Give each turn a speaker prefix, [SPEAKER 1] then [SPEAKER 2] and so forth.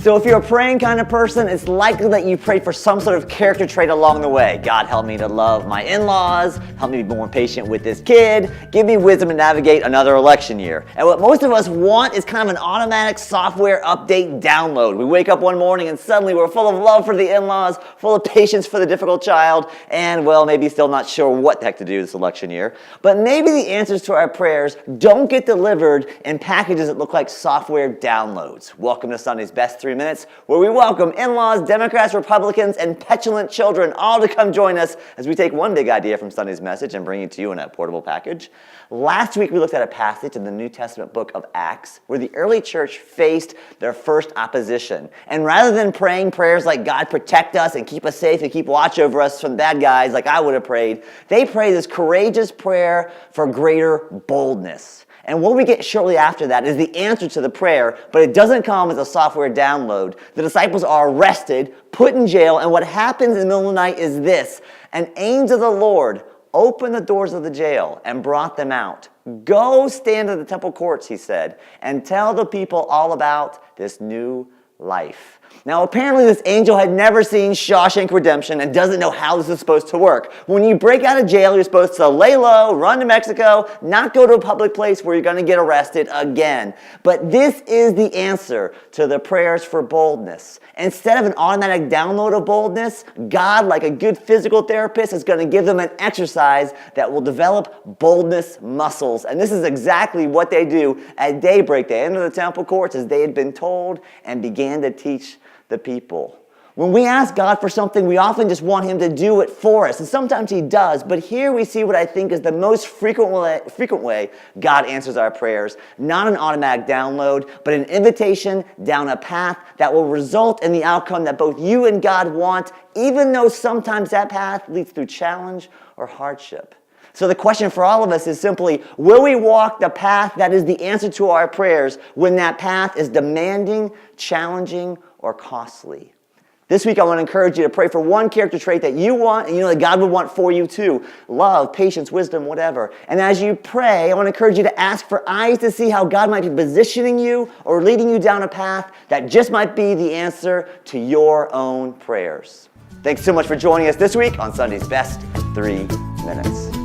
[SPEAKER 1] So if you're a praying kind of person, it's likely that you prayed for some sort of character trait along the way. God, help me to love my in-laws, help me be more patient with this kid, give me wisdom to navigate another election year. And what most of us want is kind of an automatic software update download. We wake up one morning and suddenly we're full of love for the in-laws, full of patience for the difficult child, and well, maybe still not sure what the heck to do this election year. But maybe the answers to our prayers don't get delivered in packages that look like software downloads. Welcome to Sunday's Best 3 Minutes, where we welcome in-laws, Democrats, Republicans, and petulant children all to come join us as we take one big idea from Sunday's message and bring it to you in a portable package. Last week we looked at a passage in the New Testament book of Acts where the early church faced their first opposition. And rather than praying prayers like God protect us and keep us safe and keep watch over us from bad guys like I would have prayed, they prayed this courageous prayer for greater boldness. And what we get shortly after that is the answer to the prayer, but it doesn't come as a software download. The disciples are arrested, put in jail, and what happens in the middle of the night is this: an angel of the Lord opened the doors of the jail and brought them out. Go stand in the temple courts, he said, and tell the people all about this new life. Now, apparently this angel had never seen Shawshank Redemption and doesn't know how this is supposed to work. When you break out of jail, you're supposed to lay low, run to Mexico, not go to a public place where you're going to get arrested again. But this is the answer to the prayers for boldness. Instead of an automatic download of boldness, God, like a good physical therapist, is going to give them an exercise that will develop boldness muscles. And this is exactly what they do at daybreak. They enter the temple courts as they had been told and began to teach the people. When we ask God for something, we often just want him to do it for us. And sometimes he does. But here we see what I think is the most frequent way God answers our prayers. Not an automatic download, but an invitation down a path that will result in the outcome that both you and God want, even though sometimes that path leads through challenge or hardship. So the question for all of us is simply, will we walk the path that is the answer to our prayers when that path is demanding, challenging, or costly? This week I want to encourage you to pray for one character trait that you want and you know that God would want for you too. Love, patience, wisdom, whatever. And as you pray, I want to encourage you to ask for eyes to see how God might be positioning you or leading you down a path that just might be the answer to your own prayers. Thanks so much for joining us this week on Sunday's Best 3 Minutes.